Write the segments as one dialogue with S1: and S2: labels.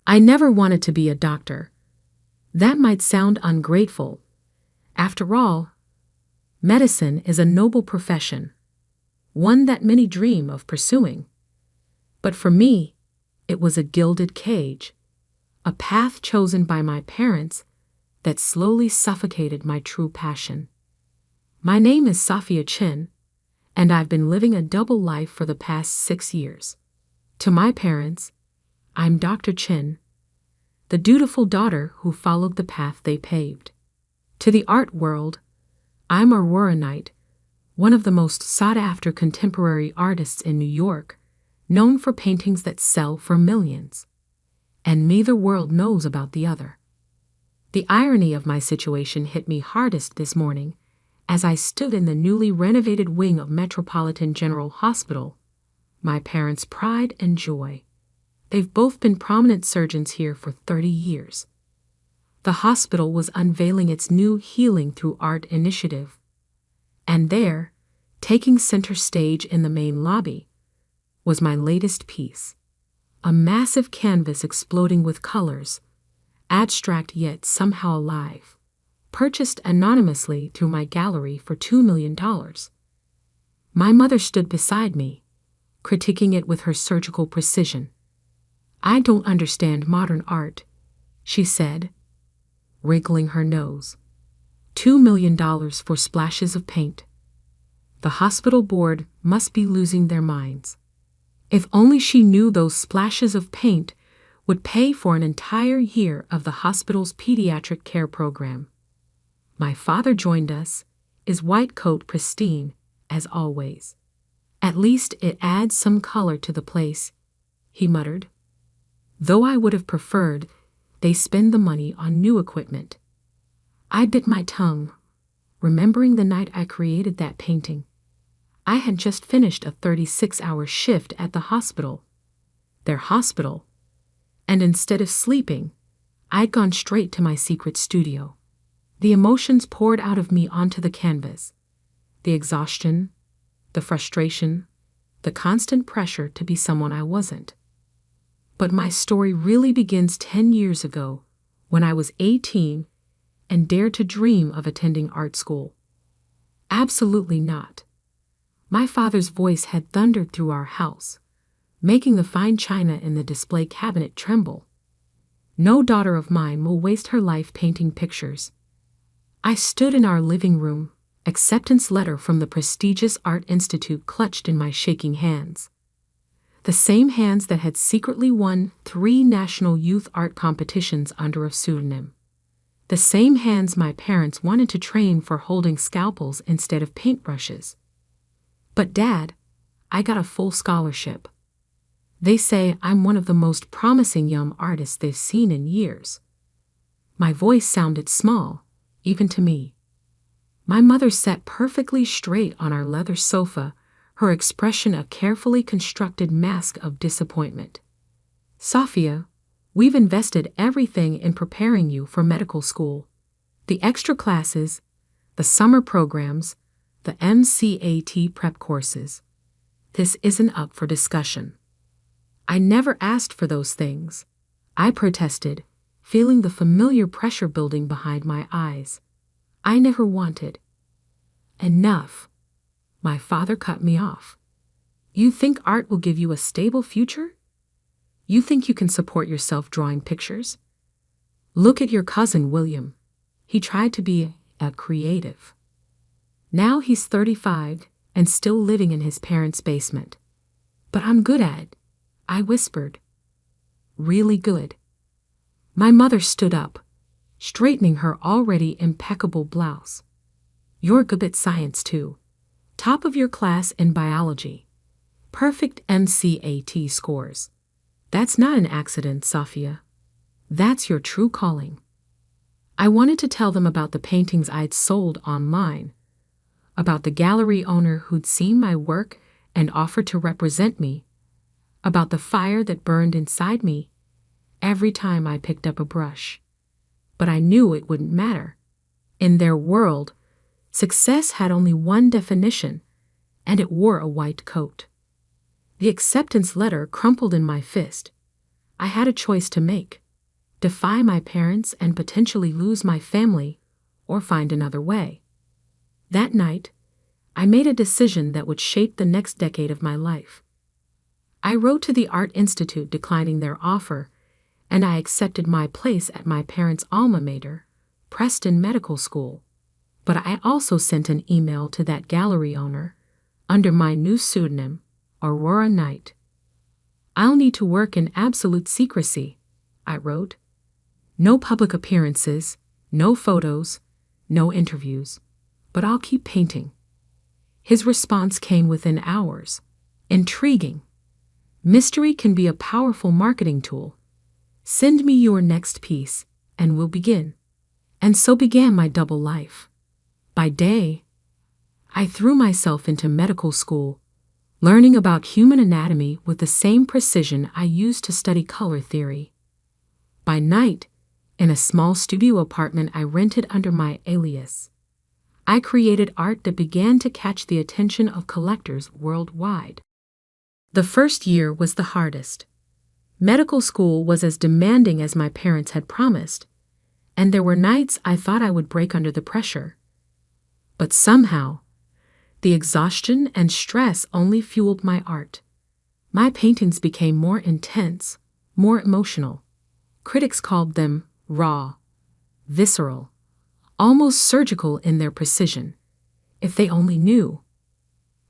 S1: I never wanted to be a doctor. That might sound ungrateful. After all, medicine is a noble profession, one that many dream of pursuing. But for me, it was a gilded cage, a path chosen by my parents that slowly suffocated my true passion. My name is Sophia Chin, and I've been living a double life for the past 6 years. To my parents, I'm Dr. Chin, the dutiful daughter who followed the path they paved. To the art world, I'm Aurora Knight, one of the most sought-after contemporary artists in New York, known for paintings that sell for millions. And neither world knows about the other. The irony of my situation hit me hardest this morning as I stood in the newly renovated wing of Metropolitan General Hospital, my parents' pride and joy. They've both been prominent surgeons here for 30 years. The hospital was unveiling its new Healing Through Art initiative. And there, taking center stage in the main lobby, was my latest piece. A massive canvas exploding with colors, abstract yet somehow alive, purchased anonymously through my gallery for $2 million. My mother stood beside me, critiquing it with her surgical precision. "I don't understand modern art," she said, wrinkling her nose. $2 million for splashes of paint. The hospital board must be losing their minds. If only she knew those splashes of paint would pay for an entire year of the hospital's pediatric care program. My father joined us, his white coat pristine, as always. "At least it adds some color to the place," he muttered. Though I would have preferred they spend the money on new equipment. I bit my tongue, remembering the night I created that painting. I had just finished a 36-hour shift at the hospital, their hospital, and instead of sleeping, I'd gone straight to my secret studio. The emotions poured out of me onto the canvas. The exhaustion, the frustration, the constant pressure to be someone I wasn't. But my story really begins 10 years ago, when I was 18 and dared to dream of attending art school. Absolutely not. My father's voice had thundered through our house, making the fine china in the display cabinet tremble. "No daughter of mine will waste her life painting pictures." I stood in our living room, acceptance letter from the prestigious Art Institute clutched in my shaking hands. The same hands that had secretly won 3 national youth art competitions under a pseudonym. The same hands my parents wanted to train for holding scalpels instead of paintbrushes. "But Dad, I got a full scholarship. They say I'm one of the most promising young artists they've seen in years." My voice sounded small, even to me. My mother sat perfectly straight on our leather sofa, her expression a carefully constructed mask of disappointment. "Sophia, we've invested everything in preparing you for medical school. The extra classes, the summer programs, the MCAT prep courses. This isn't up for discussion." I never asked for those things. I protested, feeling the familiar pressure building behind my eyes. I never wanted. "Enough." My father cut me off. "You think art will give you a stable future? You think you can support yourself drawing pictures? Look at your cousin William. He tried to be a creative. Now he's 35 and still living in his parents' basement. But I'm good at it," I whispered. "Really good." My mother stood up, straightening her already impeccable blouse. "You're good at science too. Top of your class in biology. Perfect MCAT scores. That's not an accident, Sophia. That's your true calling." I wanted to tell them about the paintings I'd sold online, about the gallery owner who'd seen my work and offered to represent me, about the fire that burned inside me every time I picked up a brush. But I knew it wouldn't matter. In their world, success had only one definition, and it wore a white coat. The acceptance letter crumpled in my fist. I had a choice to make: defy my parents and potentially lose my family, or find another way. That night, I made a decision that would shape the next decade of my life. I wrote to the Art Institute declining their offer, and I accepted my place at my parents' alma mater, Preston Medical School. But I also sent an email to that gallery owner, under my new pseudonym, Aurora Knight. "I'll need to work in absolute secrecy," I wrote. "No public appearances, no photos, no interviews, but I'll keep painting." His response came within hours. "Intriguing. Mystery can be a powerful marketing tool. Send me your next piece, and we'll begin." And so began my double life. By day, I threw myself into medical school, learning about human anatomy with the same precision I used to study color theory. By night, in a small studio apartment I rented under my alias, I created art that began to catch the attention of collectors worldwide. The first year was the hardest. Medical school was as demanding as my parents had promised, and there were nights I thought I would break under the pressure. But somehow, the exhaustion and stress only fueled my art. My paintings became more intense, more emotional. Critics called them raw, visceral, almost surgical in their precision. If they only knew.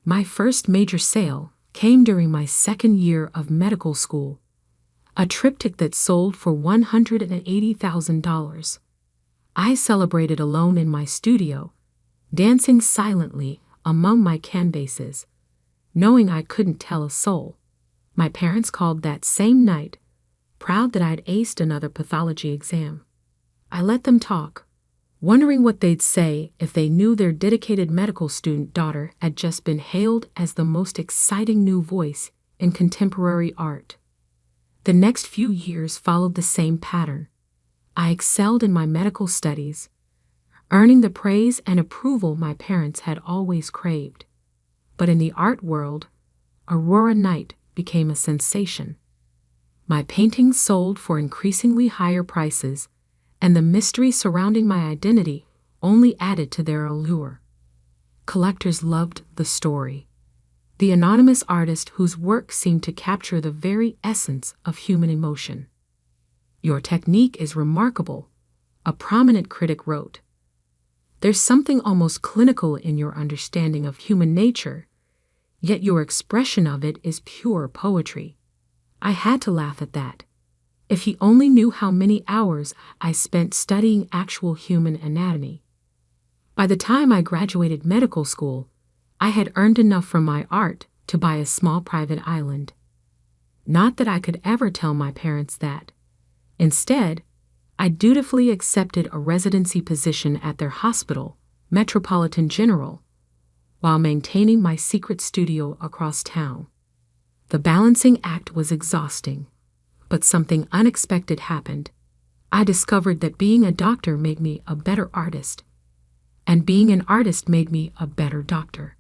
S1: My first major sale came during my second year of medical school, a triptych that sold for $180,000. I celebrated alone in my studio, dancing silently among my canvases, knowing I couldn't tell a soul. My parents called that same night, proud that I'd aced another pathology exam. I let them talk, wondering what they'd say if they knew their dedicated medical student daughter had just been hailed as the most exciting new voice in contemporary art. The next few years followed the same pattern. I excelled in my medical studies, earning the praise and approval my parents had always craved. But in the art world, Aurora Knight became a sensation. My paintings sold for increasingly higher prices, and the mystery surrounding my identity only added to their allure. Collectors loved the story. The anonymous artist whose work seemed to capture the very essence of human emotion. "Your technique is remarkable," a prominent critic wrote. "There's something almost clinical in your understanding of human nature, yet your expression of it is pure poetry." I had to laugh at that. If he only knew how many hours I spent studying actual human anatomy. By the time I graduated medical school, I had earned enough from my art to buy a small private island. Not that I could ever tell my parents that. Instead, I dutifully accepted a residency position at their hospital, Metropolitan General, while maintaining my secret studio across town. The balancing act was exhausting. But something unexpected happened. I discovered that being a doctor made me a better artist, and being an artist made me a better doctor.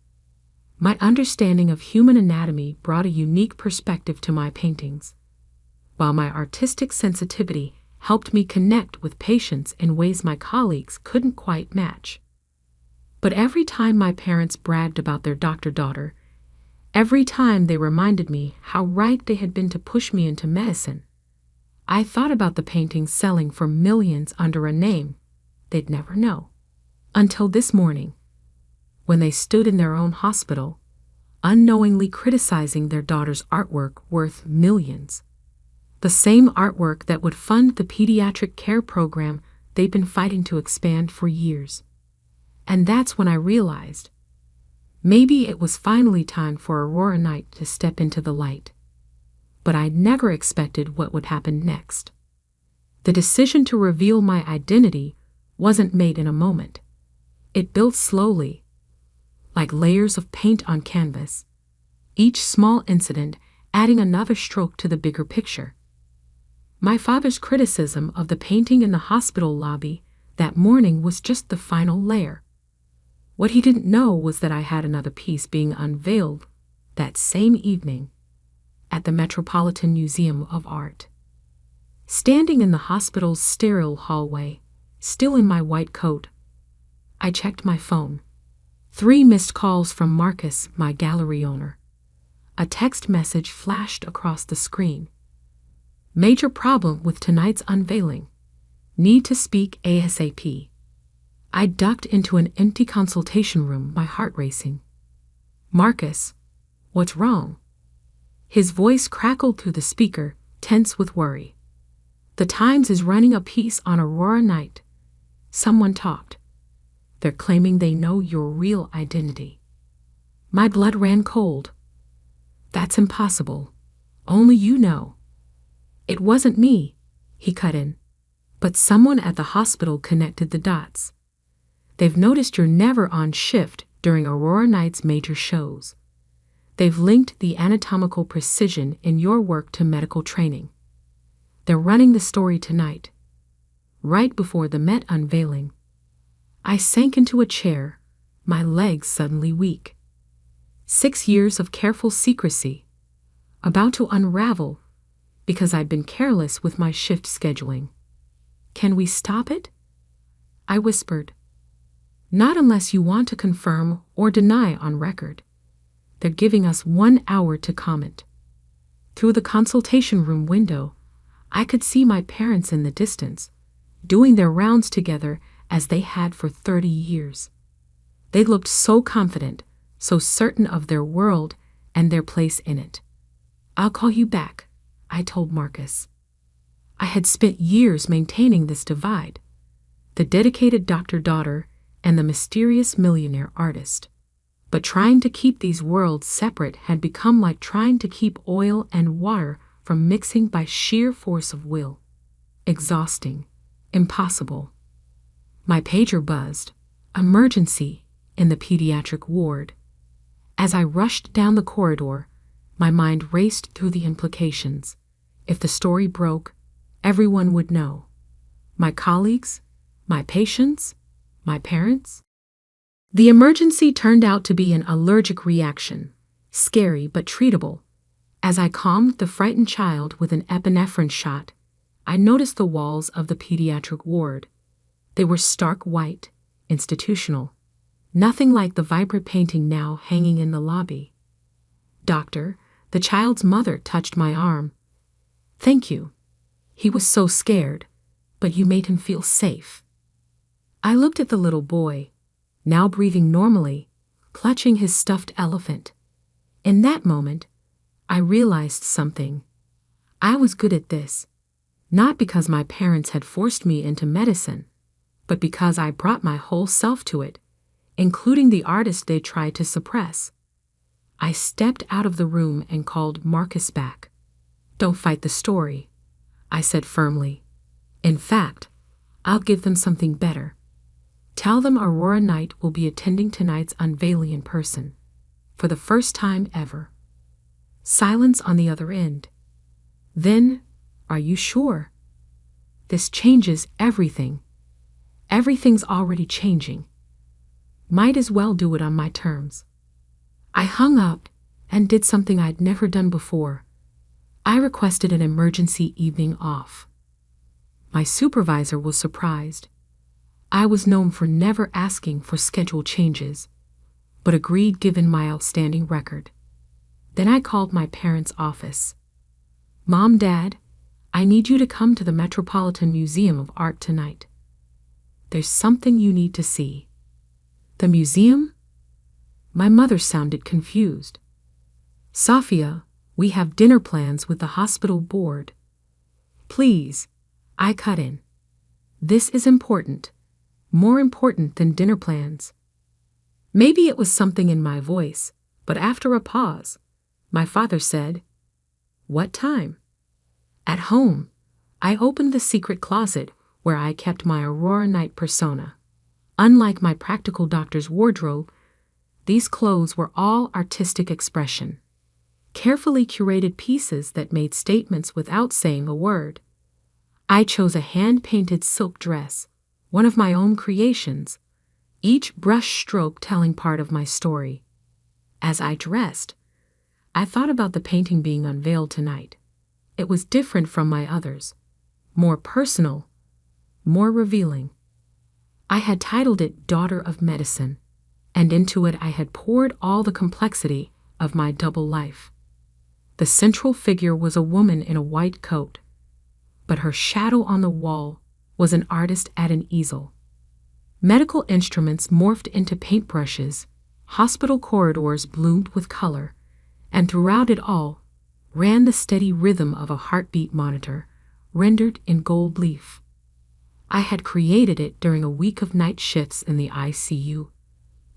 S1: My understanding of human anatomy brought a unique perspective to my paintings, while my artistic sensitivity helped me connect with patients in ways my colleagues couldn't quite match. But every time my parents bragged about their doctor daughter, every time they reminded me how right they had been to push me into medicine, I thought about the paintings selling for millions under a name they'd never know. Until this morning, when they stood in their own hospital, unknowingly criticizing their daughter's artwork worth millions. The same artwork that would fund the pediatric care program they've been fighting to expand for years. And that's when I realized maybe it was finally time for Aurora Knight to step into the light. But I never expected what would happen next. The decision to reveal my identity wasn't made in a moment. It built slowly, like layers of paint on canvas, each small incident adding another stroke to the bigger picture. My father's criticism of the painting in the hospital lobby that morning was just the final layer. What he didn't know was that I had another piece being unveiled that same evening at the Metropolitan Museum of Art. Standing in the hospital's sterile hallway, still in my white coat, I checked my phone. 3 missed calls from Marcus, my gallery owner. A text message flashed across the screen. Major problem with tonight's unveiling. Need to speak ASAP. I ducked into an empty consultation room, my heart racing. Marcus, what's wrong? His voice crackled through the speaker, tense with worry. The Times is running a piece on Aurora Night. Someone talked. They're claiming they know your real identity. My blood ran cold. That's impossible. Only you know. It wasn't me, he cut in. But someone at the hospital connected the dots. They've noticed you're never on shift during Aurora Night's major shows. They've linked the anatomical precision in your work to medical training. They're running the story tonight. Right before the Met unveiling. I sank into a chair, my legs suddenly weak. 6 years of careful secrecy, about to unravel because I'd been careless with my shift scheduling. Can we stop it? I whispered. Not unless you want to confirm or deny on record. They're giving us 1 hour to comment. Through the consultation room window, I could see my parents in the distance, doing their rounds together as they had for 30 years. They looked so confident, so certain of their world and their place in it. I'll call you back, I told Marcus. I had spent years maintaining this divide, the dedicated doctor-daughter and the mysterious millionaire artist. But trying to keep these worlds separate had become like trying to keep oil and water from mixing by sheer force of will. Exhausting. Impossible. My pager buzzed. Emergency in the pediatric ward. As I rushed down the corridor, my mind raced through the implications. If the story broke, everyone would know. My colleagues, my patients, my parents. The emergency turned out to be an allergic reaction, scary but treatable. As I calmed the frightened child with an epinephrine shot, I noticed the walls of the pediatric ward. They were stark white, institutional. Nothing like the vibrant painting now hanging in the lobby. Doctor, the child's mother touched my arm. Thank you. He was so scared, but you made him feel safe. I looked at the little boy, now breathing normally, clutching his stuffed elephant. In that moment, I realized something. I was good at this, not because my parents had forced me into medicine, but because I brought my whole self to it, including the artist they tried to suppress. I stepped out of the room and called Marcus back. Don't fight the story, I said firmly. In fact, I'll give them something better. Tell them Aurora Night will be attending tonight's unveiling in person, for the first time ever. Silence on the other end. Then, are you sure? This changes everything. Everything's already changing. Might as well do it on my terms. I hung up and did something I'd never done before. I requested an emergency evening off. My supervisor was surprised. I was known for never asking for schedule changes, but agreed given my outstanding record. Then I called my parents' office. Mom, Dad, I need you to come to the Metropolitan Museum of Art tonight. There's something you need to see. The museum? My mother sounded confused. Sophia, we have dinner plans with the hospital board. Please, I cut in. This is important. More important than dinner plans. Maybe it was something in my voice, but after a pause, my father said, What time? At home, I opened the secret closet where I kept my Aurora Night persona. Unlike my practical doctor's wardrobe, these clothes were all artistic expression. Carefully curated pieces that made statements without saying a word. I chose a hand-painted silk dress, one of my own creations, each brush stroke telling part of my story. As I dressed, I thought about the painting being unveiled tonight. It was different from my others. more personal, more revealing. I had titled it Daughter of Medicine, and into it I had poured all the complexity of my double life. The central figure was a woman in a white coat, but her shadow on the wall was an artist at an easel. Medical instruments morphed into paintbrushes, hospital corridors bloomed with color, and throughout it all ran the steady rhythm of a heartbeat monitor, rendered in gold leaf. I had created it during a week of night shifts in the ICU,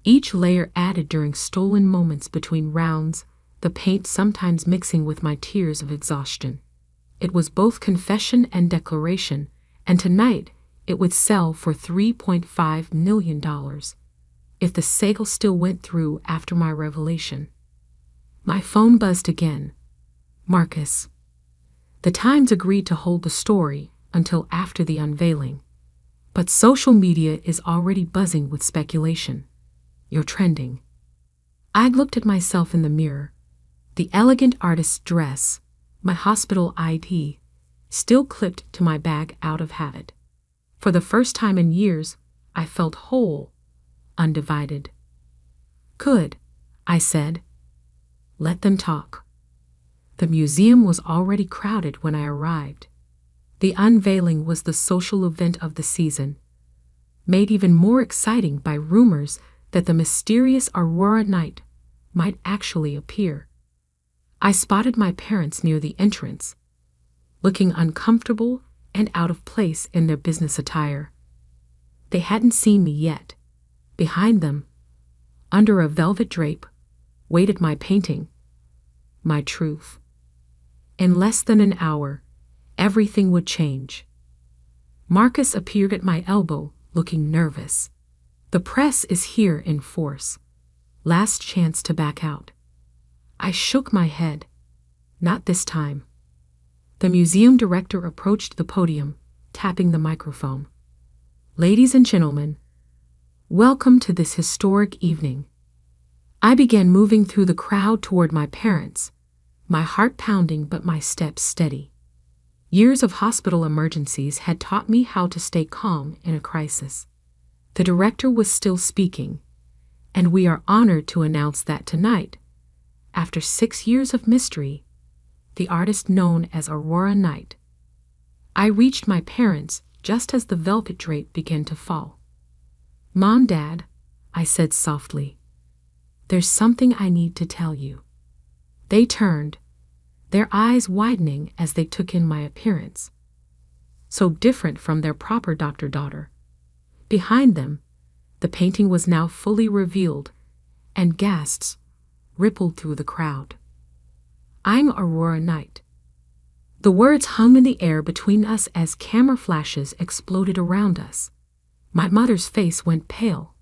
S1: each layer added during stolen moments between rounds, the paint sometimes mixing with my tears of exhaustion. It was both confession and declaration, and tonight it would sell for $3.5 million if the sale still went through after my revelation. My phone buzzed again. Marcus. The Times agreed to hold the story until after the unveiling, but social media is already buzzing with speculation. You're trending. I looked at myself in the mirror. The elegant artist's dress, my hospital ID, still clipped to my bag out of habit. For the first time in years, I felt whole, undivided. Good, I said. Let them talk. The museum was already crowded when I arrived. The unveiling was the social event of the season, made even more exciting by rumors that the mysterious Aurora Knight might actually appear. I spotted my parents near the entrance, looking uncomfortable and out of place in their business attire. They hadn't seen me yet. Behind them, under a velvet drape, waited my painting, my truth. In less than an hour, everything would change. Marcus appeared at my elbow, looking nervous. The press is here in force. Last chance to back out. I shook my head. Not this time. The museum director approached the podium, tapping the microphone. Ladies and gentlemen, welcome to this historic evening. I began moving through the crowd toward my parents, my heart pounding but my steps steady. Years of hospital emergencies had taught me how to stay calm in a crisis. The director was still speaking, and we are honored to announce that tonight, after 6 years of mystery, the artist known as Aurora Knight. I reached my parents just as the velvet drape began to fall. Mom, Dad, I said softly, there's something I need to tell you. They turned, their eyes widening as they took in my appearance. So different from their proper doctor-daughter. Behind them, the painting was now fully revealed, and gasps rippled through the crowd. I'm Aurora Knight. The words hung in the air between us as camera flashes exploded around us. My mother's face went pale,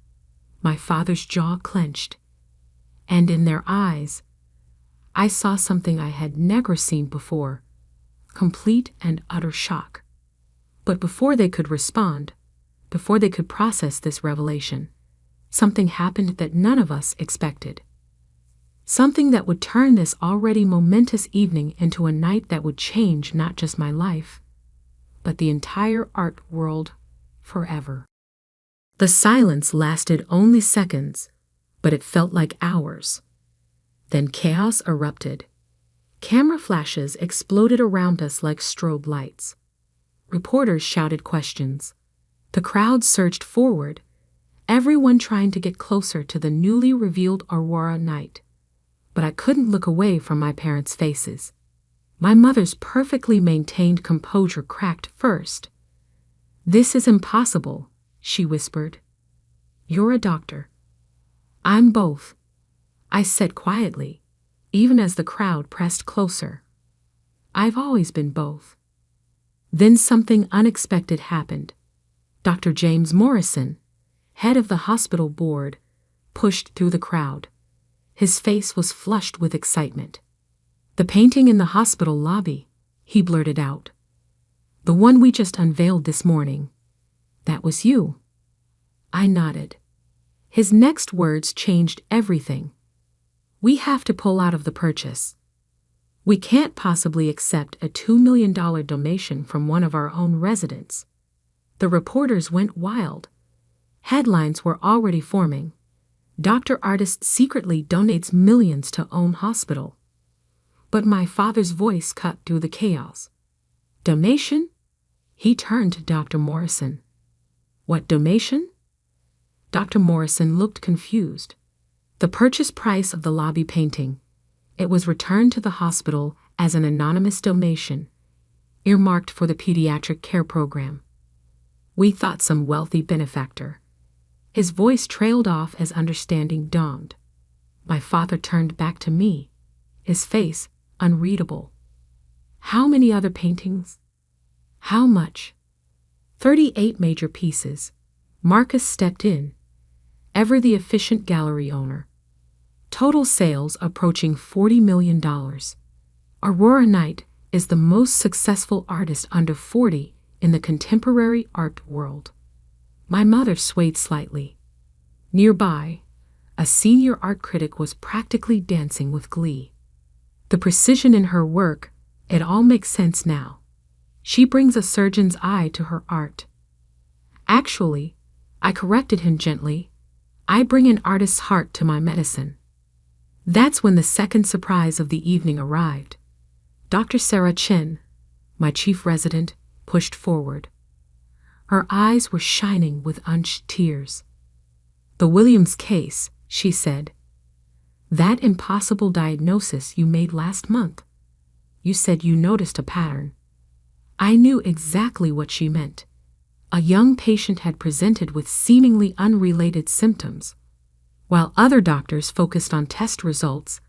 S1: my father's jaw clenched, and in their eyes, I saw something I had never seen before, complete and utter shock. But before they could respond, before they could process this revelation, something happened that none of us expected. Something that would turn this already momentous evening into a night that would change not just my life, but the entire art world forever. The silence lasted only seconds, but it felt like hours. Then chaos erupted. Camera flashes exploded around us like strobe lights. Reporters shouted questions. The crowd surged forward, everyone trying to get closer to the newly revealed Aurora Knight. But I couldn't look away from my parents' faces. My mother's perfectly maintained composure cracked first. This is impossible, she whispered. You're a doctor. I'm both, I said quietly, even as the crowd pressed closer. I've always been both. Then something unexpected happened. Dr. James Morrison, head of the hospital board, pushed through the crowd. His face was flushed with excitement. The painting in the hospital lobby, he blurted out. The one we just unveiled this morning. That was you. I nodded. His next words changed everything. We have to pull out of the purchase. We can't possibly accept a $2 million donation from one of our own residents. The reporters went wild. Headlines were already forming. Dr. Artist secretly donates millions to own hospital. But my father's voice cut through the chaos. Donation? He turned to Dr. Morrison. What donation? Dr. Morrison looked confused. The purchase price of the lobby painting. It was returned to the hospital as an anonymous donation, earmarked for the pediatric care program. We thought some wealthy benefactor. His voice trailed off as understanding dawned. My father turned back to me, his face unreadable. How many other paintings? How much? 38 major pieces. Marcus stepped in, ever the efficient gallery owner. Total sales approaching $40 million. Aurora Knight is the most successful artist under 40 in the contemporary art world. My mother swayed slightly. Nearby, a senior art critic was practically dancing with glee. The precision in her work, it all makes sense now. She brings a surgeon's eye to her art. Actually, I corrected him gently, I bring an artist's heart to my medicine. That's when the second surprise of the evening arrived. Dr. Sarah Chen, my chief resident, pushed forward. Her eyes were shining with unshed tears. The Williams case, she said. That impossible diagnosis you made last month. You said you noticed a pattern. I knew exactly what she meant. A young patient had presented with seemingly unrelated symptoms. While other doctors focused on test results,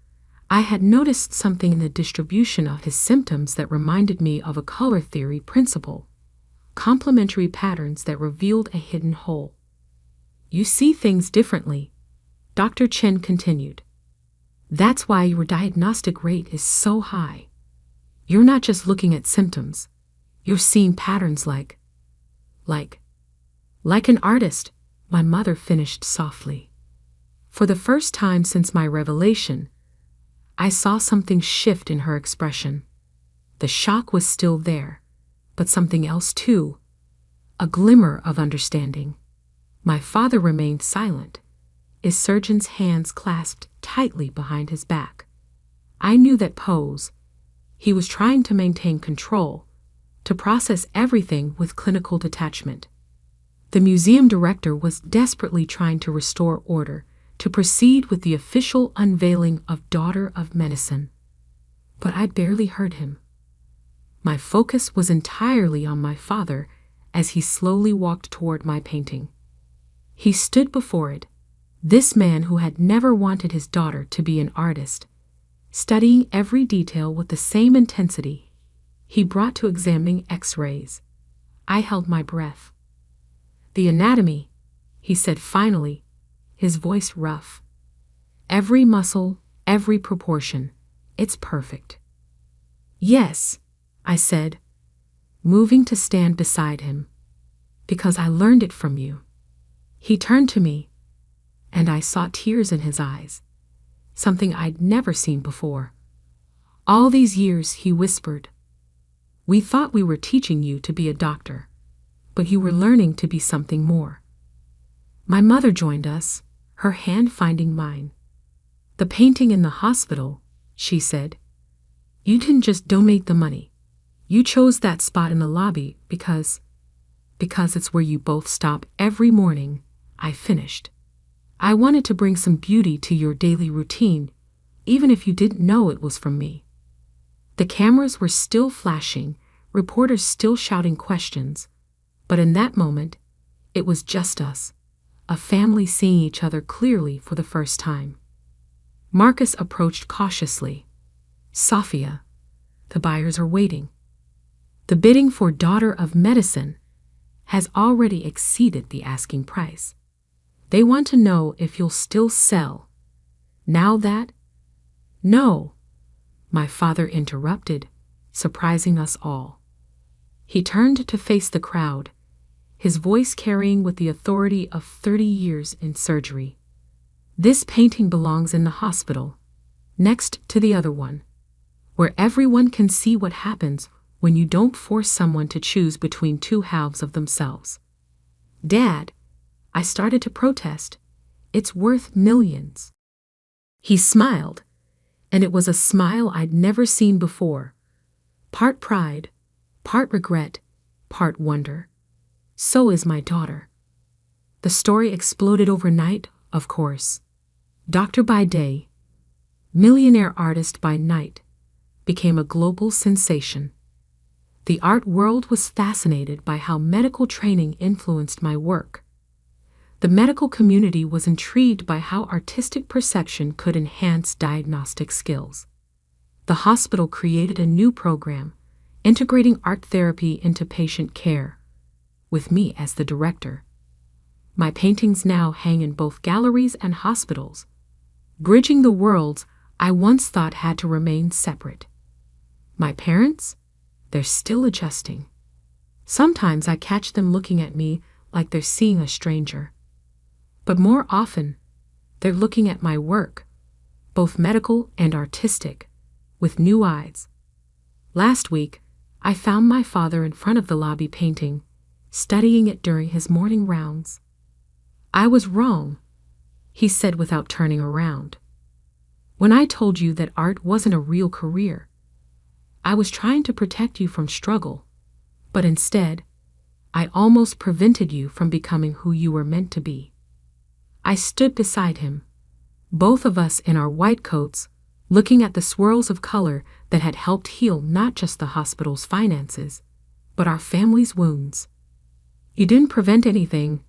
S1: I had noticed something in the distribution of his symptoms that reminded me of a color theory principle. Complementary patterns that revealed a hidden hole. You see things differently, Dr. Chen continued. That's why your diagnostic rate is so high. You're not just looking at symptoms. You're seeing patterns like an artist, my mother finished softly. For the first time since my revelation, I saw something shift in her expression. The shock was still there, but something else too, a glimmer of understanding. My father remained silent, his surgeon's hands clasped tightly behind his back. I knew that pose. He was trying to maintain control, to process everything with clinical detachment. The museum director was desperately trying to restore order, to proceed with the official unveiling of Daughter of Medicine. But I barely heard him. My focus was entirely on my father as he slowly walked toward my painting. He stood before it, this man who had never wanted his daughter to be an artist, studying every detail with the same intensity he brought to examining X-rays. I held my breath. The anatomy, he said finally, his voice rough. Every muscle, every proportion, it's perfect. Yes, I said, moving to stand beside him. Because I learned it from you. He turned to me, and I saw tears in his eyes, something I'd never seen before. All these years, he whispered, we thought we were teaching you to be a doctor, but you were learning to be something more. My mother joined us, her hand finding mine. The painting in the hospital, she said. You didn't just donate the money. You chose that spot in the lobby because it's where you both stop every morning, I finished. I wanted to bring some beauty to your daily routine, even if you didn't know it was from me. The cameras were still flashing, reporters still shouting questions, but in that moment, it was just us, a family seeing each other clearly for the first time. Marcus approached cautiously. Sophia, the buyers are waiting. The bidding for Daughter of Medicine has already exceeded the asking price. They want to know if you'll still sell. Now that? No, my father interrupted, surprising us all. He turned to face the crowd, his voice carrying with the authority of 30 years in surgery. This painting belongs in the hospital, next to the other one. where everyone can see what happens when you don't force someone to choose between two halves of themselves. Dad, I started to protest. It's worth millions. He smiled, and it was a smile I'd never seen before. Part pride, part regret, part wonder. So is my daughter. The story exploded overnight, of course. Doctor by day, millionaire artist by night, became a global sensation. The art world was fascinated by how medical training influenced my work. The medical community was intrigued by how artistic perception could enhance diagnostic skills. The hospital created a new program, integrating art therapy into patient care, with me as the director. My paintings now hang in both galleries and hospitals, bridging the worlds I once thought had to remain separate. My parents? They're still adjusting. Sometimes I catch them looking at me like they're seeing a stranger. But more often, they're looking at my work, both medical and artistic, with new eyes. Last week, I found my father in front of the lobby painting, studying it during his morning rounds. I was wrong, he said without turning around. When I told you that art wasn't a real career, I was trying to protect you from struggle, but instead, I almost prevented you from becoming who you were meant to be. I stood beside him, both of us in our white coats, looking at the swirls of color that had helped heal not just the hospital's finances, but our family's wounds. You didn't prevent anything,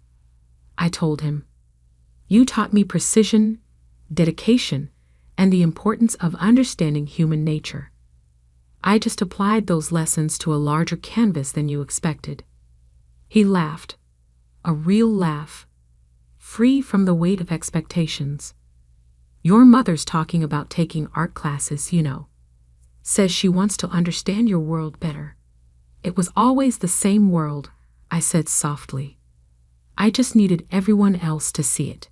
S1: I told him. You taught me precision, dedication, and the importance of understanding human nature. I just applied those lessons to a larger canvas than you expected. He laughed, a real laugh, free from the weight of expectations. Your mother's talking about taking art classes, you know. Says she wants to understand your world better. It was always the same world, I said softly. I just needed everyone else to see it.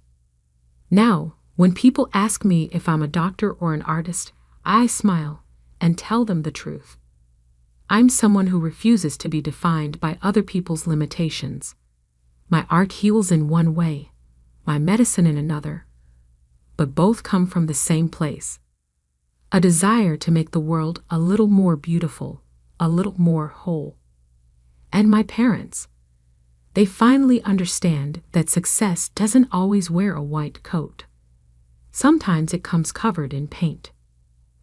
S1: Now, when people ask me if I'm a doctor or an artist, I smile and tell them the truth. I'm someone who refuses to be defined by other people's limitations. My art heals in one way, my medicine in another, but both come from the same place. A desire to make the world a little more beautiful, a little more whole. And my parents, they finally understand that success doesn't always wear a white coat. Sometimes it comes covered in paint.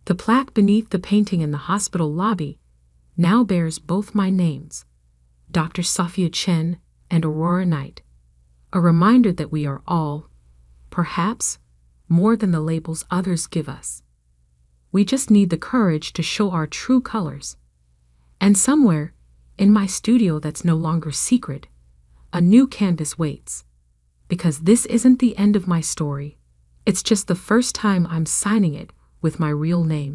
S1: The plaque beneath the painting in the hospital lobby now bears both my names, Dr. Sophia Chen and Aurora Knight, a reminder that we are all, perhaps, more than the labels others give us. We just need the courage to show our true colors. And somewhere, in my studio that's no longer secret, a new canvas waits. Because this isn't the end of my story. It's just the first time I'm signing it with my real name.